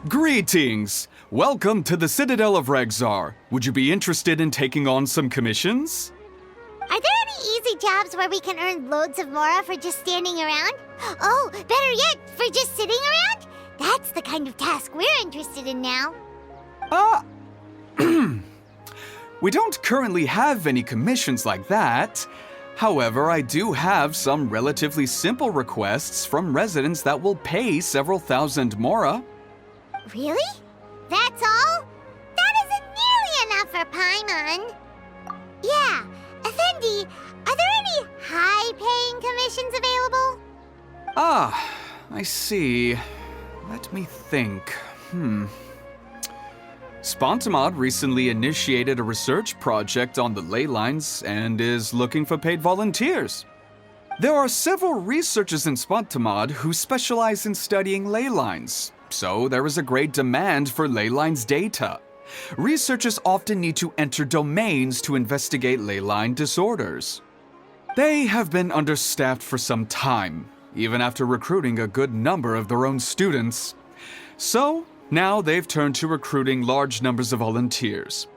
Greetings! Welcome to the Citadel of Regzar. Would you be interested in taking on some commissions? Are there any easy jobs where we can earn loads of mora for just standing around? Oh, better yet, for just sitting around? That's the kind of task we're interested in now. We don't currently have any commissions like that. However, I do have some relatively simple requests from residents that will pay several thousand mora. Really? That's all? That isn't nearly enough for Paimon. Yeah, Effendi, are there any high-paying commissions available? I see. Let me think. Spontamod recently initiated a research project on the ley lines and is looking for paid volunteers. There are several researchers in Spontamod who specialize in studying ley lines, so there is a great demand for ley lines data. Researchers often need to enter domains to investigate ley line disorders. They have been understaffed for some time, even after recruiting a good number of their own students. So, now they've turned to recruiting large numbers of volunteers.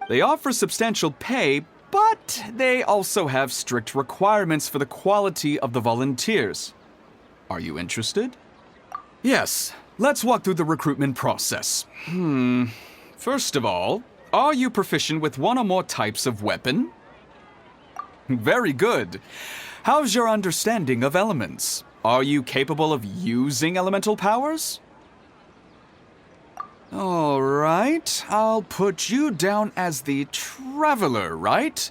They offer substantial pay, but they also have strict requirements for the quality of the volunteers. Are you interested? Yes, let's walk through the recruitment process. First of all, are you proficient with one or more types of weapon? Very good. How's your understanding of elements? Are you capable of using elemental powers? All right, I'll put you down as the traveler, right?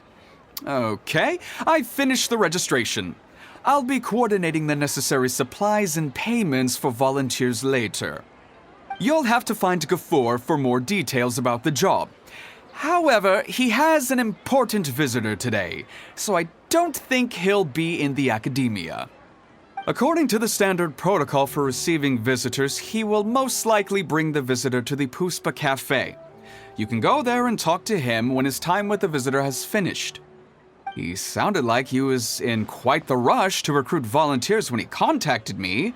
Okay, I finished the registration. I'll be coordinating the necessary supplies and payments for volunteers later. You'll have to find Gafoor for more details about the job. However, he has an important visitor today, so I don't think he'll be in the academia. According to the standard protocol for receiving visitors, he will most likely bring the visitor to the Puspa Cafe. You can go there and talk to him when his time with the visitor has finished. He sounded like he was in quite the rush to recruit volunteers when he contacted me,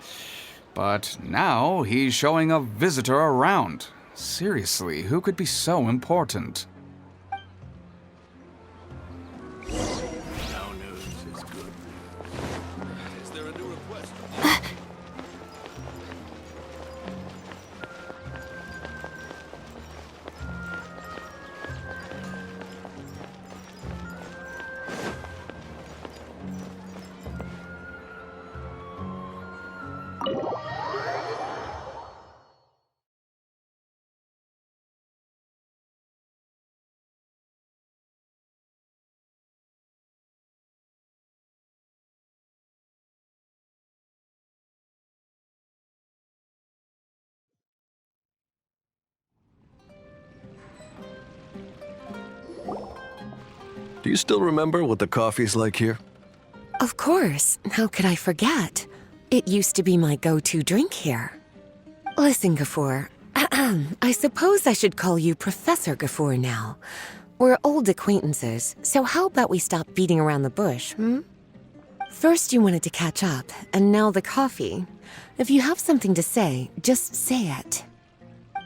but now he's showing a visitor around. Seriously, who could be so important? Do you still remember what the coffee's like here? Of course. How could I forget? It used to be my go-to drink here. Listen, Gafoor. I suppose I should call you Professor Gafoor now. We're old acquaintances, so how about we stop beating around the bush, First you wanted to catch up, and now the coffee. If you have something to say, just say it.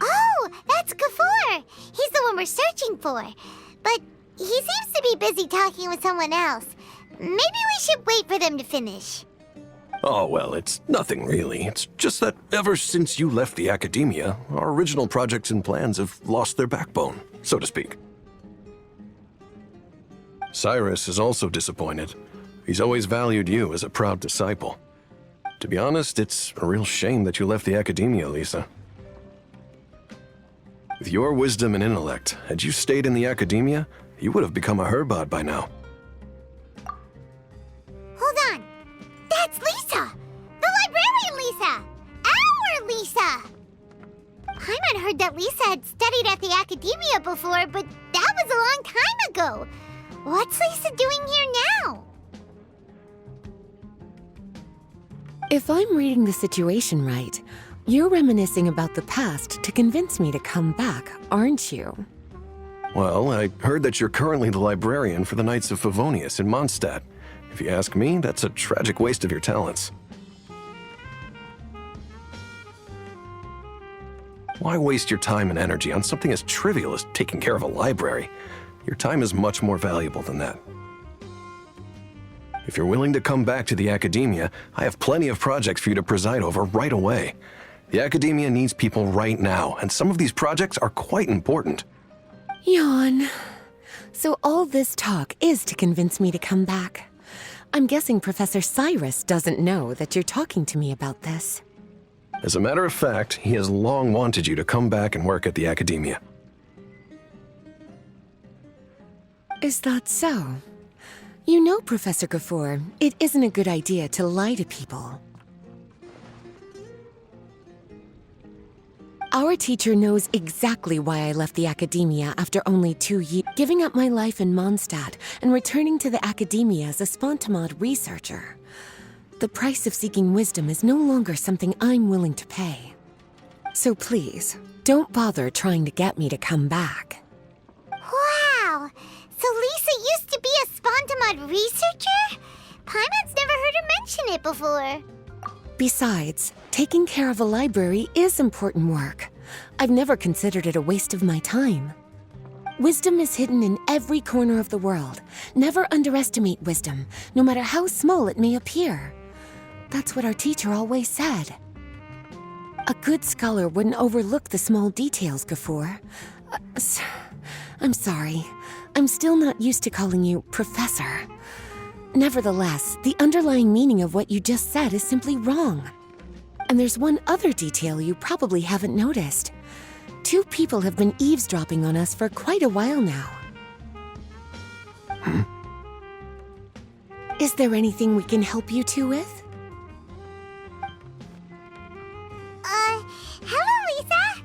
Oh, that's Gafoor! He's the one we're searching for. But he seems to be busy talking with someone else. Maybe we should wait for them to finish. Oh, well, it's nothing really. It's just that ever since you left the academia, our original projects and plans have lost their backbone, so to speak. Cyrus is also disappointed. He's always valued you as a proud disciple. To be honest, it's a real shame that you left the academia, Lisa. With your wisdom and intellect, had you stayed in the academia, you would have become a Herbad by now. Hold on. That's Lisa! The librarian Lisa! Our Lisa! Paimon heard that Lisa had studied at the academia before, but that was a long time ago. What's Lisa doing here now? If I'm reading the situation right, you're reminiscing about the past to convince me to come back, aren't you? Well, I heard that you're currently the librarian for the Knights of Favonius in Mondstadt. If you ask me, that's a tragic waste of your talents. Why waste your time and energy on something as trivial as taking care of a library? Your time is much more valuable than that. If you're willing to come back to the Academia, I have plenty of projects for you to preside over right away. The Academia needs people right now, and some of these projects are quite important. Yawn. So all this talk is to convince me to come back. I'm guessing Professor Cyrus doesn't know that you're talking to me about this. As a matter of fact, he has long wanted you to come back and work at the Academia. Is that so? You know, Professor Gafoor, it isn't a good idea to lie to people. Our teacher knows exactly why I left the Academia after only 2 years, giving up my life in Mondstadt and returning to the Academia as a Spontamod researcher. The price of seeking wisdom is no longer something I'm willing to pay. So please, don't bother trying to get me to come back. Wow! So Lisa used to be a Spontamod researcher? Paimon's never heard her mention it before. Besides, taking care of a library is important work. I've never considered it a waste of my time. Wisdom is hidden in every corner of the world. Never underestimate wisdom, no matter how small it may appear. That's what our teacher always said. A good scholar wouldn't overlook the small details, Gafoor. I'm sorry. I'm still not used to calling you Professor. Nevertheless, the underlying meaning of what you just said is simply wrong. And there's one other detail you probably haven't noticed. 2 people have been eavesdropping on us for quite a while now. Is there anything we can help you two with? Hello, Lisa!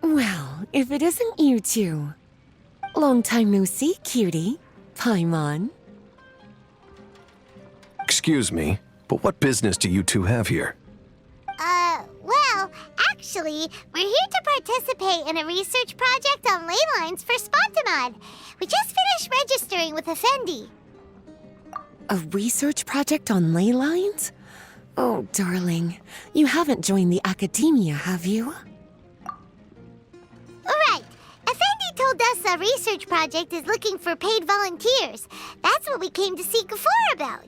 Well, if it isn't you two. Long time no see, cutie. Paimon. Excuse me, but what business do you two have here? Well, actually, we're here to participate in a research project on ley lines for Spontamod. We just finished registering with Effendi. A research project on ley lines? Oh, darling. You haven't joined the Academia, have you? Right. Effendi told us a research project is looking for paid volunteers. That's what we came to see Gafoor about.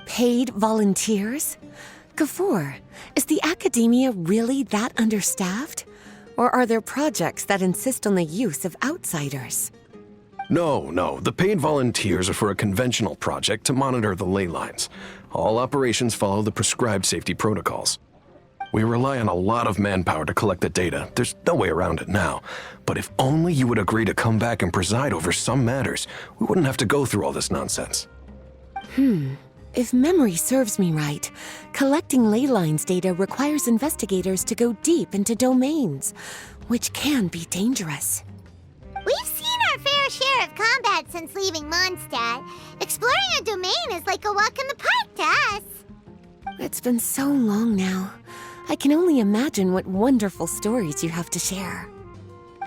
Paid volunteers? Gafoor, is the Academia really that understaffed? Or are there projects that insist on the use of outsiders? No. The paid volunteers are for a conventional project to monitor the ley lines. All operations follow the prescribed safety protocols. We rely on a lot of manpower to collect the data. There's no way around it now. But if only you would agree to come back and preside over some matters, we wouldn't have to go through all this nonsense. If memory serves me right, collecting ley lines data requires investigators to go deep into domains, which can be dangerous. We've seen our fair share of combat since leaving Mondstadt. Exploring a domain is like a walk in the park to us. It's been so long now. I can only imagine what wonderful stories you have to share.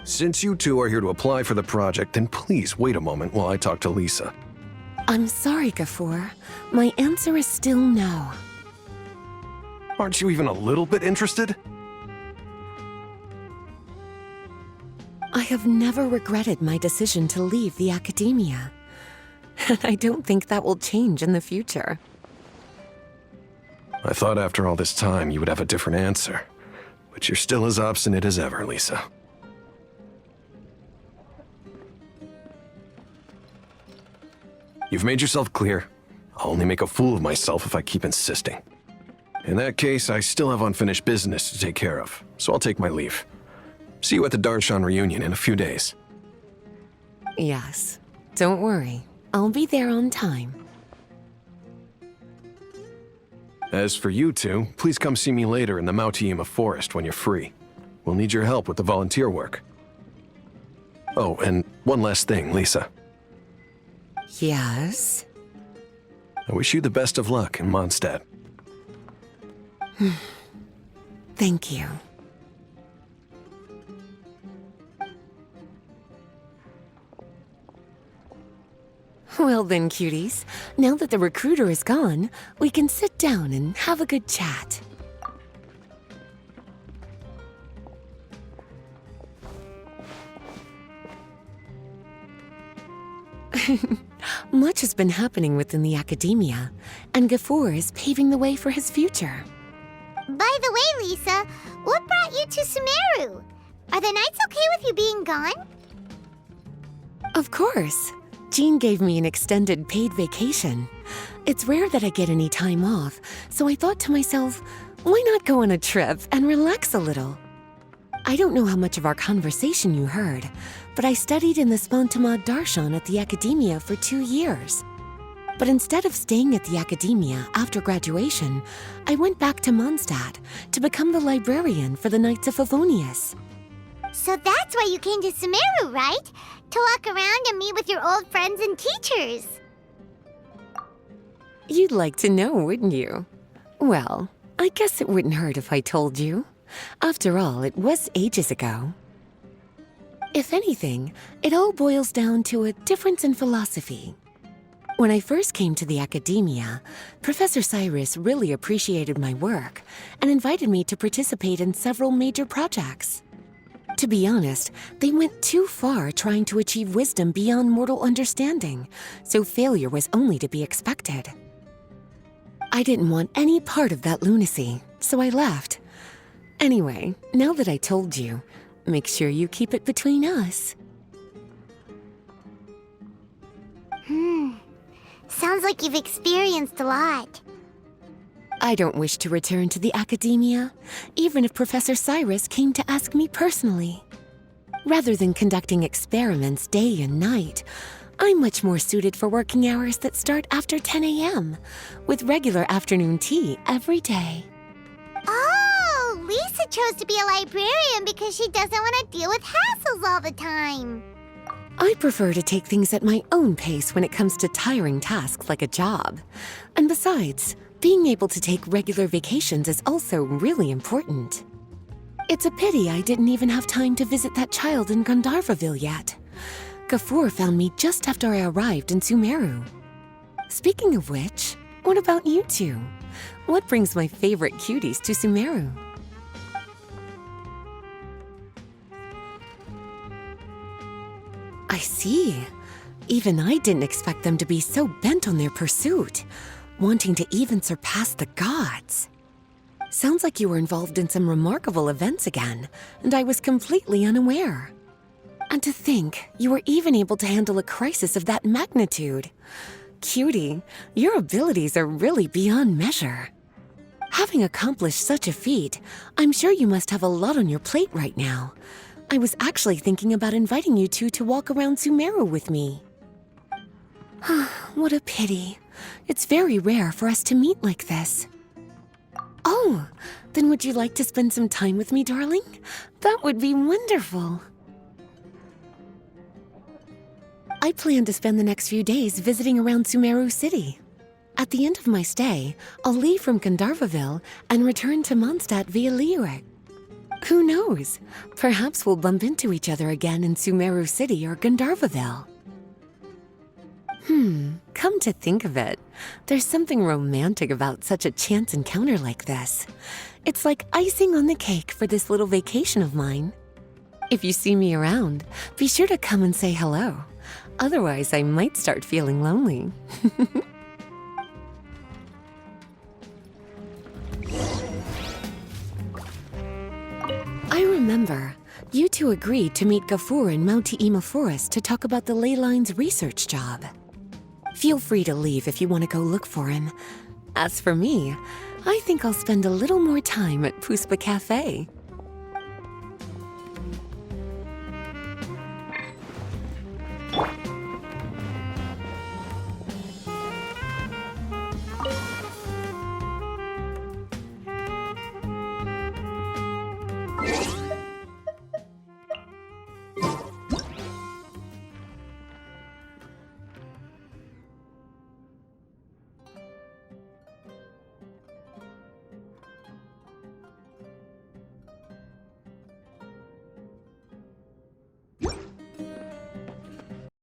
Since you two are here to apply for the project, then please wait a moment while I talk to Lisa. I'm sorry, Gafoor. My answer is still no. Aren't you even a little bit interested? I have never regretted my decision to leave the Academia. And I don't think that will change in the future. I thought after all this time you would have a different answer. But you're still as obstinate as ever, Lisa. You've made yourself clear. I'll only make a fool of myself if I keep insisting. In that case, I still have unfinished business to take care of, so I'll take my leave. See you at the Darshan reunion in a few days. Yes. Don't worry. I'll be there on time. As for you two, please come see me later in the Mautiima Forest when you're free. We'll need your help with the volunteer work. Oh, and one last thing, Lisa. Yes? I wish you the best of luck in Mondstadt. Thank you. Well then, cuties. Now that the recruiter is gone, we can sit down and have a good chat. Much has been happening within the academia, and Gafur is paving the way for his future. By the way, Lisa, what brought you to Sumeru? Are the nights okay with you being gone? Of course. Jean gave me an extended paid vacation. It's rare that I get any time off, so I thought to myself, why not go on a trip and relax a little? I don't know how much of our conversation you heard, but I studied in the Spontamad Darshan at the Academia for 2 years. But instead of staying at the Academia after graduation, I went back to Mondstadt to become the librarian for the Knights of Favonius. So that's why you came to Sumeru, right? To walk around and meet with your old friends and teachers. You'd like to know, wouldn't you? Well, I guess it wouldn't hurt if I told you. After all, it was ages ago. If anything, it all boils down to a difference in philosophy. When I first came to the Academia, Professor Cyrus really appreciated my work and invited me to participate in several major projects. To be honest, they went too far trying to achieve wisdom beyond mortal understanding, so failure was only to be expected. I didn't want any part of that lunacy, so I left. Anyway, now that I told you, make sure you keep it between us. Sounds like you've experienced a lot. I don't wish to return to the Academia, even if Professor Cyrus came to ask me personally. Rather than conducting experiments day and night, I'm much more suited for working hours that start after 10 a.m., with regular afternoon tea every day. Oh, Lisa chose to be a librarian because she doesn't want to deal with hassles all the time. I prefer to take things at my own pace when it comes to tiring tasks like a job. And besides, being able to take regular vacations is also really important. It's a pity I didn't even have time to visit that child in Gandharvaville yet. Gafur found me just after I arrived in Sumeru. Speaking of which, what about you two? What brings my favorite cuties to Sumeru? I see. Even I didn't expect them to be so bent on their pursuit, wanting to even surpass the gods. Sounds like you were involved in some remarkable events again, and I was completely unaware. And to think, you were even able to handle a crisis of that magnitude. Cutie, your abilities are really beyond measure. Having accomplished such a feat, I'm sure you must have a lot on your plate right now. I was actually thinking about inviting you two to walk around Sumeru with me. What a pity. It's very rare for us to meet like this. Oh, then would you like to spend some time with me, darling? That would be wonderful. I plan to spend the next few days visiting around Sumeru City. At the end of my stay, I'll leave from Gandharvaville and return to Mondstadt via Liyue. Who knows? Perhaps we'll bump into each other again in Sumeru City or Gandharvaville. Come to think of it, there's something romantic about such a chance encounter like this. It's like icing on the cake for this little vacation of mine. If you see me around, be sure to come and say hello. Otherwise, I might start feeling lonely. I remember, you two agreed to meet Gafur in Mount Te'ima Forest to talk about the ley lines research job. Feel free to leave if you want to go look for him. As for me, I think I'll spend a little more time at Puspa Cafe.